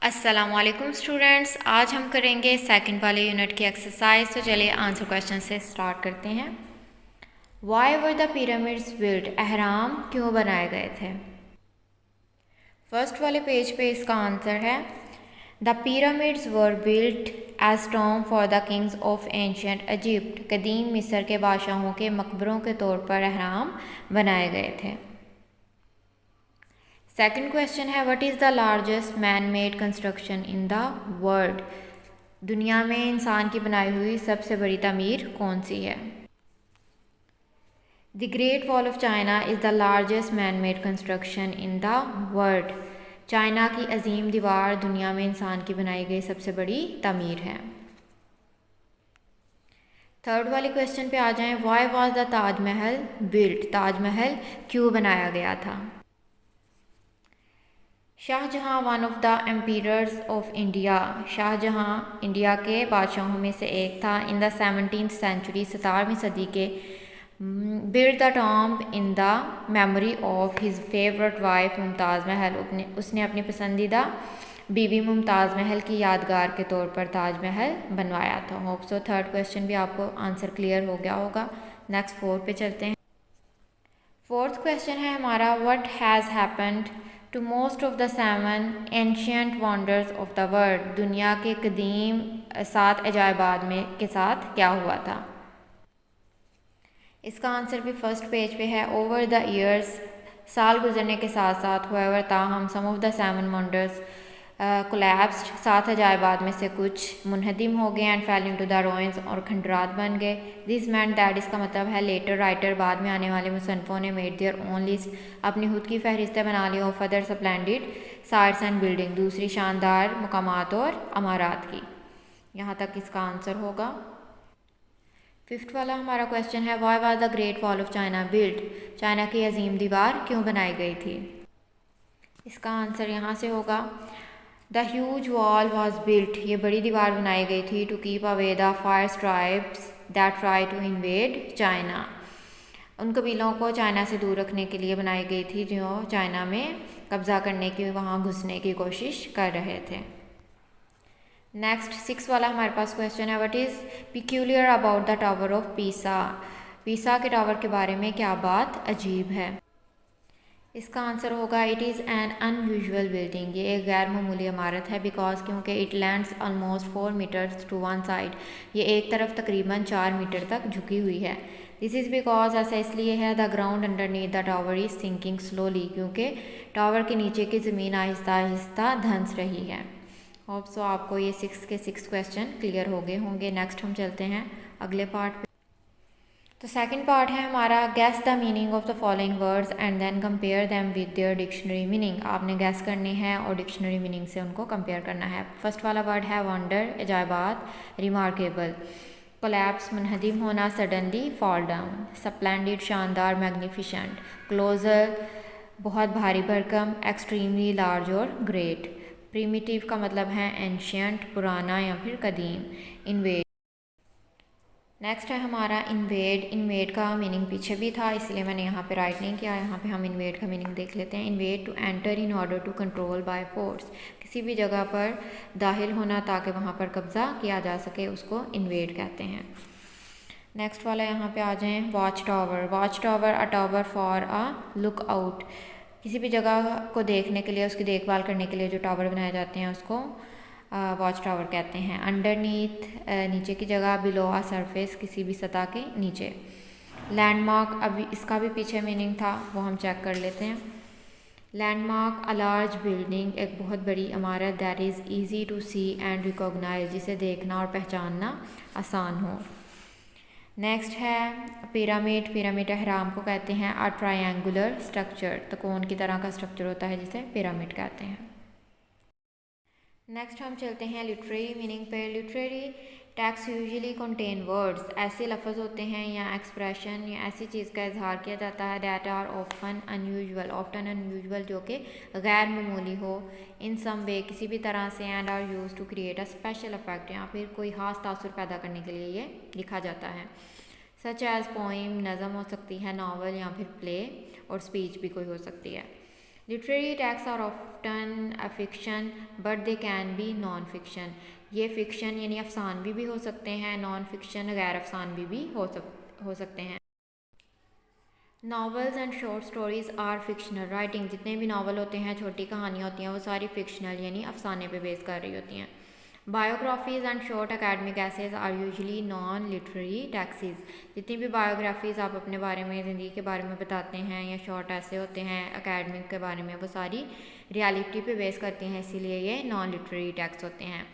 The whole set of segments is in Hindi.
अस्सलामुअलैकुम स्टूडेंट्स, आज हम करेंगे सेकंड वाले यूनिट की एक्सरसाइज। तो चलिए आंसर क्वेश्चन से स्टार्ट करते हैं। Why were the pyramids built? अहराम क्यों बनाए गए थे? फर्स्ट वाले पेज पे इसका आंसर है the pyramids were built as tomb for the kings of ancient Egypt. कदीम मिस्र के बादशाहों के मकबरों के तौर पर अहराम बनाए गए थे। सेकंड क्वेश्चन है what is the largest man made construction in the world? दुनिया में इंसान की बनाई हुई सबसे बड़ी तमीर कौन सी है? The great wall of China is the largest man made construction in the world. China की अजीम दीवार दुनिया में इंसान की बनाई गई सबसे बड़ी तमीर है। थर्ड वाले क्वेश्चन पे आ जाएं। Why was the Taj Mahal built? Taj Mahal क्यों बनाया गया था? Shahjahan one of the एम्पीरर्स of India. Shahjahan India के बादशाहों में से एक था। इन द 17th सेंचुरी 17वीं सदी के build the tomb in the memory of his favourite wife Mumtaz महल। उसने अपनी पसंदीदा बीवी मुमताज़ महल की यादगार के तौर पर ताजमहल बनवाया था। होप सो थर्ड क्वेश्चन भी आपको आंसर क्लियर हो गया होगा। नेक्स्ट फोर्थ पे चलते हैं। फोर्थ क्वेश्चन है हमारा what has happened to most of the 7 ancient wonders of the world? दुनिया के कदीम 7 अजायबात में के साथ क्या हुआ था? इसका आंसर भी फर्स्ट पेज पे है। ओवर द ईयर्स, साल गुजरने के साथ साथ, होएवर ताहम, सम ऑफ द 7 वंडर्स कोलैप्स्ड, 7 अजायबात में से कुछ मुनहदिम हो गए and fail into the ruins, और खंडरात बन गए। दिस मैंट दैट, इसका मतलब है लेटर राइटर, बाद में आने वाले मुसन्निफों ने मेड देयर ओन लिस्ट, अपनी खुद की फहरिस्तें बना ली of other splendid sites and building, दूसरी शानदार मकामात और अमारात की। यहाँ तक इसका आंसर होगा। फिफ्थ वाला हमारा क्वेश्चन है why was the great wall of China built? China की अजीम दीवार क्यों बनाई गई थी? इसका आंसर यहाँ से होगा the huge wall was built, ये बड़ी दीवार बनाई गई थी to keep away the fire tribes that try to invade China. उन कबीलों को चाइना से दूर रखने के लिए बनाई गई थी जो चाइना में कब्जा करने की, वहाँ घुसने की कोशिश कर रहे थे। नेक्स्ट सिक्स वाला हमारे पास क्वेश्चन है what is peculiar about the tower of Pisa? पीसा के टावर के बारे में क्या बात अजीब है? इसका आंसर होगा it is an unusual building, ये एक गैर मामूली इमारत है। बिकॉज क्योंकि it lands almost 4 meters to one side, ये एक तरफ तकरीबन 4 मीटर तक झुकी हुई है। दिस इज़ बिकॉज, ऐसा इसलिए है the ground underneath the tower is sinking slowly, क्योंकि टावर के नीचे की ज़मीन आहिस्ता आहिस्ता धंस रही है। होप सो आपको ये 6 के 6 क्वेश्चन क्लियर हो गए होंगे। नेक्स्ट हम चलते हैं अगले पार्ट पे। तो सेकंड पार्ट है हमारा guess the meaning of the following words and then compare them with their dictionary meaning. आपने गेस करने हैं और डिक्शनरी मीनिंग से उनको कंपेयर करना है। फर्स्ट वाला वर्ड है वंडर, अजायबात, रिमार्केबल, कोलैप्स, मुनहदिम होना, सडनली फॉल डाउन, स्प्लेंडिड, शानदार, मैग्निफिशेंट, क्लोजर, बहुत भारी भरकम, एक्सट्रीमली लार्ज और ग्रेट। प्रीमिटिव का मतलब है एंशियंट, पुराना या फिर कदीम। इन्वेड, नेक्स्ट है हमारा इन्वेड। इन्वेड का मीनिंग पीछे भी था इसलिए मैंने यहाँ पे राइट नहीं किया। यहाँ पे हम इन्वेड का मीनिंग देख लेते हैं। Invade to enter in order to control by force, किसी भी जगह पर दाखिल होना ताकि वहाँ पर कब्जा किया जा सके, उसको इन्वेड कहते हैं। नेक्स्ट वाला यहाँ पे आ जाएँ watch tower. Watch tower a tower for a look out, किसी भी जगह को देखने के लिए, उसकी देखभाल करने के लिए जो टावर बनाए जाते हैं उसको वॉच टावर कहते हैं। अंडरनीथ, नीचे की जगह, बिलो आ सरफेस, किसी भी सतह के नीचे। लैंडमार्क, अभी इसका भी पीछे मीनिंग था वो हम चेक कर लेते हैं। लैंडमार्क अ लार्ज बिल्डिंग, एक बहुत बड़ी इमारत, that is easy to see and recognise, जिसे देखना और पहचानना आसान हो। नेक्स्ट है पिरामिड। पिरामिड अहराम को कहते हैं। अ ट्रायंगुलर स्ट्रक्चर, त्रिकोण की तरह का स्ट्रक्चर होता है जिसे पिरामिड कहते हैं। नेक्स्ट हम चलते हैं लिटरेरी मीनिंग पे। Literary text usually contain words, ऐसे लफ्ज़ होते हैं या एक्सप्रेशन या ऐसी चीज़ का इजहार किया जाता है दैट आर ऑफटन अनयूजुअल, जो कि गैर मामूली हो, इन सम वे, किसी भी तरह से, and are use to create a special effect, या फिर कोई खास तासुर पैदा करने के लिए ये लिखा जाता है। सच एज पोइम, नज़म हो सकती है, नावल या फिर प्ले, और स्पीच भी कोई हो सकती है। Literary text are often a fiction but they can be non fiction. ये फ़िक्शन यानी अफसानवी भी हो सकते हैं, नॉन फिक्शन गैर अफसानवी भी हो सकते हैं। Novels and short stories are fictional writing. जितने भी नावल होते हैं, छोटी कहानियाँ होती हैं, वो सारी फिक्शनल यानी अफसाने पे बेस कर रही होती हैं। Biographies and short academic essays are usually non literary texts. जितनी भी बायोग्राफीज़ आप अपने बारे में, ज़िंदगी के बारे में बताते हैं या शॉर्ट ऐसे होते हैं अकेडमिक के बारे में, वो सारी रियलिटी पे बेस करती हैं, इसीलिए ये नॉन लिटरेरी टेक्स्ट होते हैं।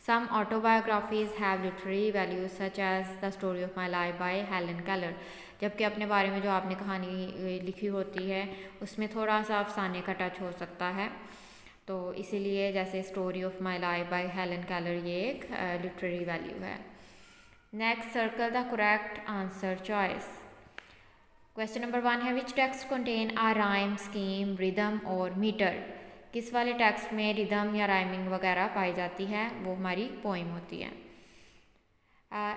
Some autobiographies have literary values such as The Story of My Life by Helen Keller। जबकि अपने बारे में जो आपने कहानी लिखी होती है उसमें थोड़ा सा अफसाने का टच हो सकता है, तो इसीलिए जैसे story of my life by Helen Keller ये एक लिटरेरी वैल्यू है। Next, circle the correct answer choice. Question number 1 है which text contain a rhyme scheme rhythm और मीटर। किस वाले टेक्स्ट में रिदम या राइमिंग वगैरह पाई जाती है, वो हमारी पोइम होती है।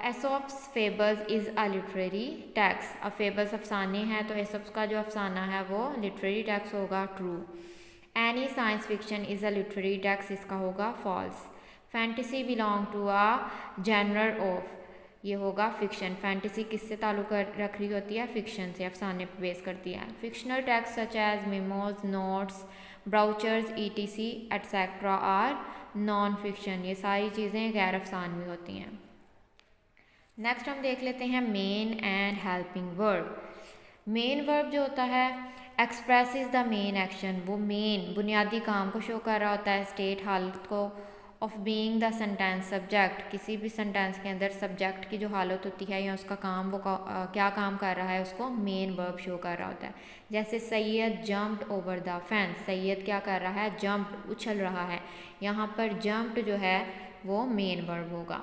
Aesop's fables is a literary text. अब फेबल्स अफसाने हैं, तो एसोप्स का जो अफसाना है वो लिटरेरी टेक्स्ट होगा, true. Any science fiction is a literary text, इसका होगा false. Fantasy belong to a genre of, ये होगा फिक्शन। फैंटेसी किससे ताल्लुक़ रख रही होती है, फिक्शन से, अफसाने पर बेस करती है। Fictional text such as memos, notes, brochures, ETC etcetera are non fiction. ये सारी चीज़ें गैर अफसानवी होती हैं। नेक्स्ट हम देख लेते हैं main and helping verb. Main verb जो होता है एक्सप्रेसेस द मेन एक्शन, वो मेन बुनियादी काम को शो कर रहा होता है, स्टेट हालत को, of being the sentence subject. किसी भी सेंटेंस के अंदर सब्जेक्ट की जो हालत होती है या उसका काम, वो क्या काम कर रहा है, उसको मेन वर्ब शो कर रहा होता है। जैसे Syed jumped over the fence, Syed क्या कर रहा है, जंप, उछल रहा है। यहाँ पर जंप्ड जो है वो मेन वर्ब होगा।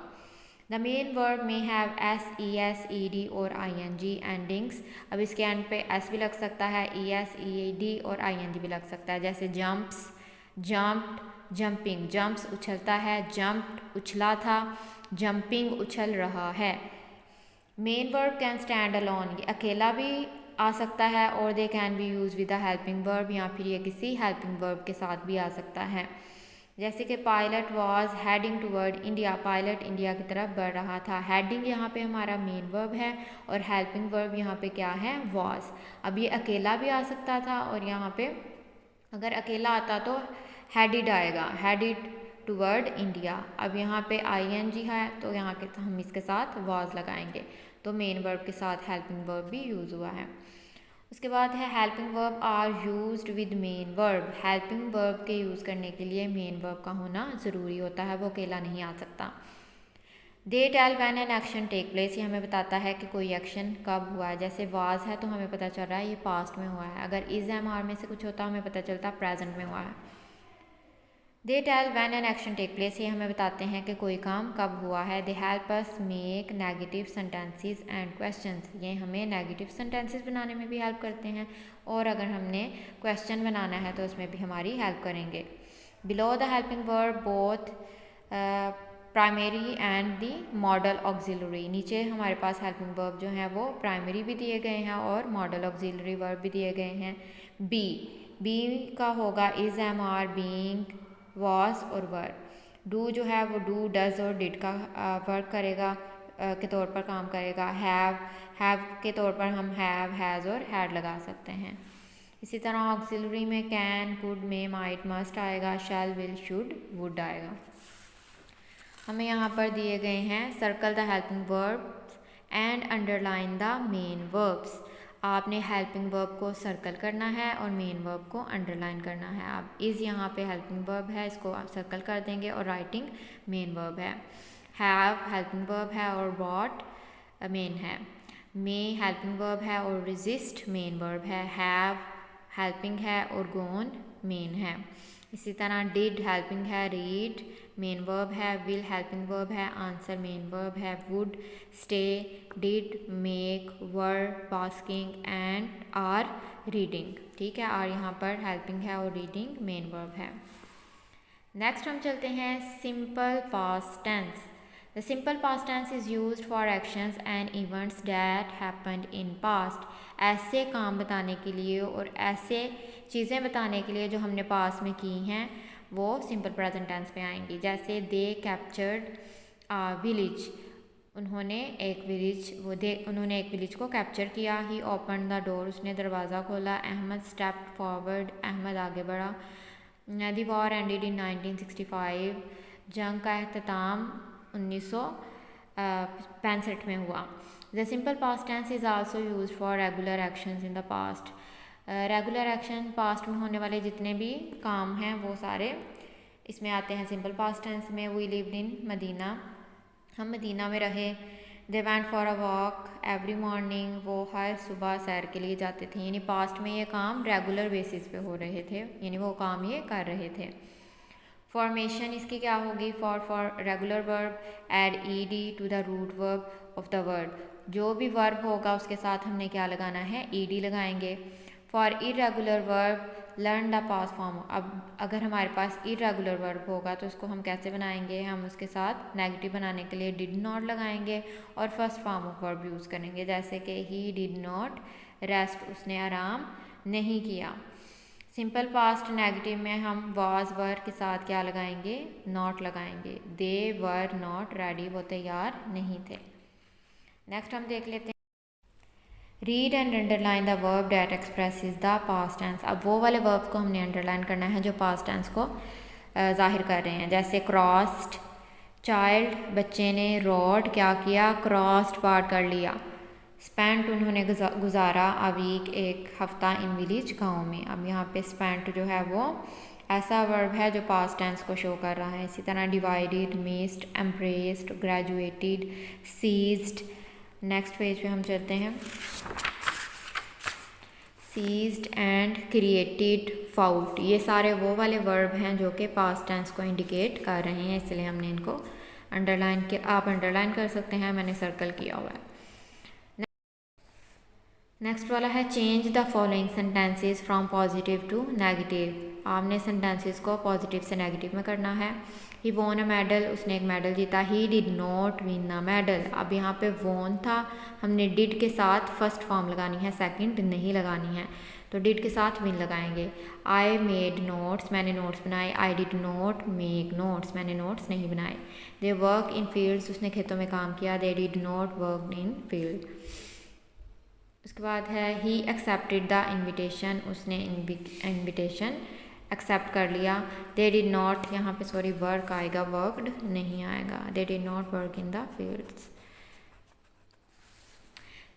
द मेन वर्ब में हैव S, ES, ED और ING एंडिंग्स। अब इसके एंड पे S भी लग सकता है, ES, ED और ING भी लग सकता है। जैसे जम्प्स, जम्प्ड, जंपिंग, जम्प्स उछलता है, जम्प्ड उछला था, जंपिंग उछल रहा है। Main verb can stand alone, ये अकेला भी आ सकता है, और दे can B use with a helping verb, या फिर ये किसी हेल्पिंग वर्ब के साथ भी आ सकता है। जैसे कि pilot was heading toward India, pilot India की तरफ बढ़ रहा था। हेडिंग यहाँ पे हमारा मेन वर्ब है और हेल्पिंग वर्ब यहाँ पे क्या है, वॉज। अब ये अकेला भी आ सकता था, और यहाँ पे अगर अकेला आता तो हेडिड आएगा, हेडिड टूवर्ड इंडिया। अब यहाँ पे ING है, तो यहाँ के हम इसके साथ वॉज लगाएंगे, तो मेन वर्ब के साथ हेल्पिंग वर्ब भी यूज़ हुआ है। उसके बाद है helping verb are used with main verb. Helping verb के यूज़ करने के लिए मेन वर्ब का होना ज़रूरी होता है, वो अकेला नहीं आ सकता। They tell when an action take place, ये हमें बताता है कि कोई एक्शन कब हुआ है। जैसे वाज है तो हमें पता चल रहा है ये पास्ट में हुआ है, अगर इज़ एम आर में से कुछ होता हमें पता चलता प्रेजेंट में हुआ है। They tell when an action take place, ये हमें बताते हैं कि कोई काम कब हुआ है। They help us make negative sentences and questions, ये हमें नेगेटिव सेंटेंसेस बनाने में भी हेल्प करते हैं, और अगर हमने क्वेश्चन बनाना है तो उसमें भी हमारी हेल्प करेंगे। Below the helping verb both primary and the model auxiliary, नीचे हमारे पास हेल्पिंग वर्ब जो हैं वो प्राइमरी भी दिए गए हैं और मॉडल ऑक्सिलरी वर्ब भी दिए गए हैं। बी का होगा is, am, are, being, was और वर। डू जो है वो डू, डज और डिड का वर्क करेगा, के तौर पर काम करेगा। हैव के तौर पर हम हैव, हैज़ और हैड लगा सकते हैं। इसी तरह ऑक्सिलरी में can, could, may, might, must आएगा, शैल, विल, शुड, वुड आएगा। हमें यहाँ पर दिए गए हैं circle the helping verbs and underline the main verbs. आपने हेल्पिंग वर्ब को सर्कल करना है और मेन वर्ब को अंडरलाइन करना है। आप इज़ यहाँ पे हेल्पिंग वर्ब है, इसको आप सर्कल कर देंगे, और राइटिंग मेन वर्ब है। हैव हेल्पिंग वर्ब है और वॉट मेन है। मे हेल्पिंग वर्ब है और रेजिस्ट मेन वर्ब है। हैव हेल्पिंग है और गोन मेन है। इसी तरह डिड हेल्पिंग है, रीड मेन वर्ब है, विल हेल्पिंग वर्ब है, आंसर मेन वर्ब है, would, stay, did, make, were, basking and are reading. ठीक है, और यहाँ पर हेल्पिंग है और रीडिंग मेन वर्ब है। नेक्स्ट हम चलते हैं simple past tense. The simple past tense is used for actions and events that happened in past. ऐसे काम बताने के लिए और ऐसे चीज़ें बताने के लिए जो हमने पास में की हैं वो सिंपल प्रेजेंट टेंस पे आएंगी। जैसे दे कैप्चर्ड विलेज, उन्होंने एक विलेज को कैप्चर किया। ही ओपन द डोर, उसने दरवाज़ा खोला। अहमद स्टेप्ड फॉरवर्ड, अहमद आगे बढ़ा। द वॉर एंडेड इन 1965, जंग का अख्ताम 1965 में हुआ। The simple past tense is also use for regular actions in the past. Regular action past में होने वाले जितने भी काम हैं वो सारे इसमें आते हैं सिंपल पास्ट टेंस में। वी लिव्ड इन मदीना, हम मदीना में रहे। They went for a walk every morning, वो हर सुबह सैर के लिए जाते थे। यानी पास्ट में ये काम रेगुलर बेसिस पे हो रहे थे, यानी वो काम ये कर रहे थे। फॉर्मेशन इसकी क्या होगी? For regular verb add ed to the root verb of the word. जो भी वर्ब होगा उसके साथ हमने क्या लगाना है? ed लगाएंगे। For irregular verb learn the past form. अब अगर हमारे पास इरेगुलर वर्ब होगा तो उसको हम कैसे बनाएंगे? हम उसके साथ नेगेटिव बनाने के लिए डिड नॉट लगाएंगे और first form of verb use करेंगे। जैसे कि ही डिड नॉट रेस्ट, उसने आराम नहीं किया। सिंपल पास्ट नेगेटिव में हम वाज वर के साथ क्या लगाएंगे? नॉट लगाएंगे। दे वर नॉट रेडी, वो तैयार नहीं थे। नेक्स्ट हम देख लेते हैं read and underline the verb that expresses the past tense. अब वो वाले वर्ब को हमने अंडरलाइन करना है जो पास्ट टेंस को जाहिर कर रहे हैं। जैसे क्रॉस्ड, चाइल्ड बच्चे ने, रोड क्या किया? क्रॉस्ड पार कर लिया। स्पेंट उन्होंने गुजारा अ वीक एक हफ्ता इन विलेज गाँव में। अब यहाँ पे स्पेंट जो है वो ऐसा वर्ब है जो पास्ट टेंस को शो कर रहा है। इसी तरह divided, missed, embraced, graduated, seized. Next page पे हम चलते हैं। सीज्ड एंड क्रिएटेड, फाउट, ये सारे वो वाले वर्ब हैं जो कि पास्ट टेंस को इंडिकेट कर रहे हैं, इसलिए हमने इनको अंडरलाइन किया। आप अंडरलाइन कर सकते हैं, मैंने सर्कल किया हुआ है। नेक्स्ट वाला है change the following sentences from positive to negative. आपने सेंटेंसेस को पॉजिटिव से नेगेटिव में करना है। ही वॉन अ मेडल, उसने एक मेडल जीता। He did not win a medal. अब यहाँ पे वॉन था, हमने डिड के साथ फर्स्ट फॉर्म लगानी है, सेकंड नहीं लगानी है, तो डिड के साथ विन लगाएंगे। आई मेड नोट्स, मैंने नोट्स बनाए। I did not make notes, मैंने नोट्स नहीं बनाए। दे वर्क इन फील्ड्स, उसने खेतों में काम किया। दे did not work in field. उसके बाद है ही एक्सेप्टेड द इन्विटेशन, उसने इन्विटेशन एक्सेप्ट कर लिया। दे डिड नॉट, यहाँ पे सॉरी वर्क आएगा, वर्कड नहीं आएगा। They did not work in the fields.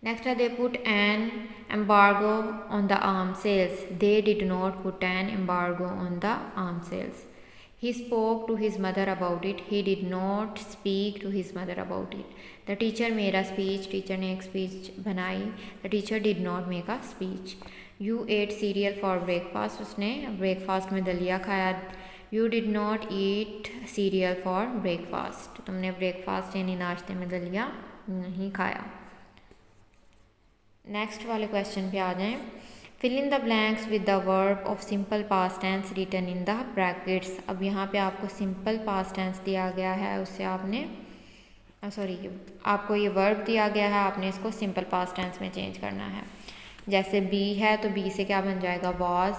Next है they put an embargo on the arm sales. They did not put an embargo on the arm sales. He spoke to his mother about it. He did not speak to his mother about it. The teacher made a speech. Teacher ने एक स्पीच बनाई। The teacher did not make a speech. You ate cereal for breakfast. उसने ब्रेकफास्ट में दलिया खाया। You did not eat cereal for breakfast. तुमने ब्रेकफास्ट यानी नाश्ते में दलिया नहीं खाया। नेक्स्ट वाले क्वेश्चन पे आ जाएं। Fill in the blanks with the verb of simple past tense written in the brackets. अब यहाँ पे आपको सिंपल पास्ट टेंस दिया गया है, उससे आपने आपको ये वर्ब दिया गया है, आपने इसको सिंपल पास्ट टेंस में चेंज करना है। जैसे बी है तो बी से क्या बन जाएगा? वॉज।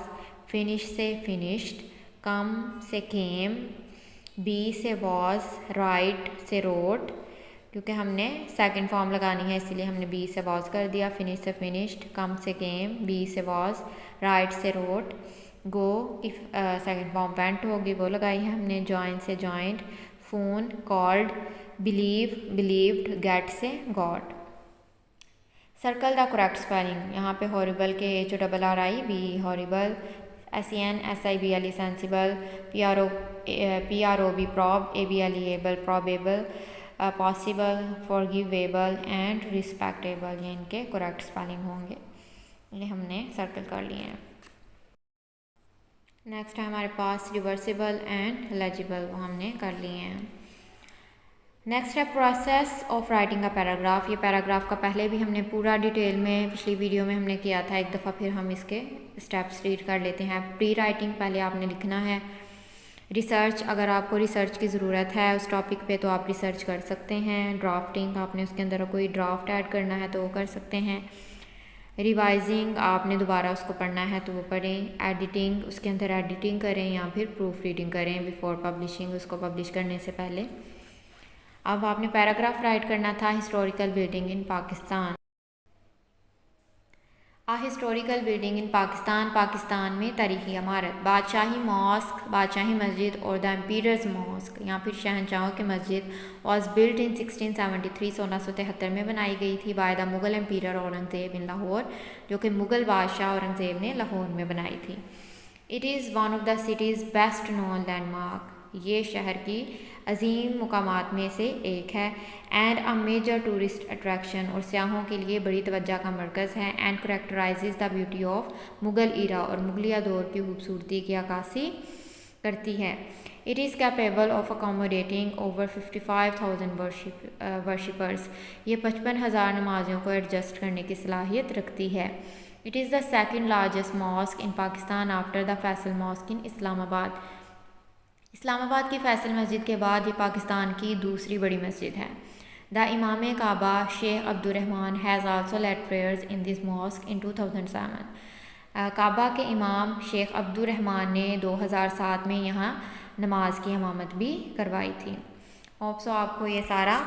फिनिश से फिनिश्ड। कम से केम। बी से वॉज। राइट से रोट, क्योंकि हमने सेकंड फॉर्म लगानी है इसलिए हमने बी से वॉज कर दिया। फिनिश से फिनिश्ड। कम से केम। बी से वॉज। राइट से रोट। गो की सेकंड फॉर्म वेंट होगी, वो लगाई है हमने। जॉइन से joined. Phone called. Believe believed. Get से got. Circle the correct spelling. यहाँ पे हॉरिबल के HORRIBLE horrible. SEN SIBLE sensible. PROB prob. ABLE able probable. Possible, forgivable and respectable, ये इनके करेक्ट स्पेलिंग होंगे, ये हमने सर्कल कर लिए हैं। नेक्स्ट है हमारे पास रिवर्सिबल एंड लेजिबल, वो हमने कर लिए हैं। नेक्स्ट है process of writing a paragraph. ये पैराग्राफ का पहले भी हमने पूरा डिटेल में पिछली वीडियो में हमने किया था एक दफ़ा, फिर हम इसके स्टेप्स रीड कर लेते हैं। प्री राइटिंग पहले आपने लिखना है। रिसर्च, अगर आपको रिसर्च की ज़रूरत है उस टॉपिक पे तो आप रिसर्च कर सकते हैं। ड्राफ्टिंग, आपने उसके अंदर कोई ड्राफ्ट ऐड करना है तो वो कर सकते हैं। रिवाइजिंग आपने दोबारा उसको पढ़ना है तो वो पढ़ें। एडिटिंग, उसके अंदर एडिटिंग करें या फिर प्रूफ रीडिंग करें बिफोर पब्लिशिंग, उसको पब्लिश करने से पहले। अब आपने पैराग्राफ राइट करना था historical building in Pakistan. Historical building in Pakistan, Pakistan में तारीखी इमारत, बादशाही मॉस्क, बादशाही मस्जिद और द एम्पीरर्स मॉस्क या फिर शहनशाहों की मस्जिद वॉज बिल्ट इन 1673, 1673 में बनाई गई थी बाय द मुगल एम्पीरर औरंगजेब इन लाहौर, जो कि मुगल बादशाह औरंगजेब ने लाहौर में बनाई थी। It is one of the city's best known landmark, ये शहर की अजीम मुकामात में से एक है। And a major tourist attraction, और सियाहों के लिए बड़ी तवज्जो का मरकज़ है। And characterizes the beauty of Mughal era, और मुगलिया दौर की खूबसूरती की अक्कासी करती है। It is capable of accommodating over 55,000 worshippers, ये 55,000 नमाजियों को एडजस्ट करने की सलाहियत रखती है। It is the second largest mosque in Pakistan after the Faisal mosque in Islamabad, Islamabad की फैसल मस्जिद के बाद ये पाकिस्तान की दूसरी बड़ी मस्जिद है। The imam Kaaba sheikh Abdurrahman has also led prayers in this mosque in 2007, Kaaba के इमाम शेख अब्दुर्रहमान ने 2007 में यहाँ नमाज की इमामत भी करवाई थी। होप सो आपको ये सारा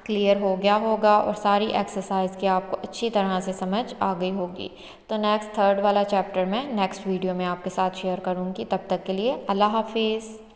क्लियर हो गया होगा और सारी एक्सरसाइज की आपको अच्छी तरह से समझ आ गई होगी। तो नेक्स्ट थर्ड वाला चैप्टर मैं नेक्स्ट वीडियो में आपके साथ शेयर करूँगी। तब तक के लिए अल्लाह हाफिज़।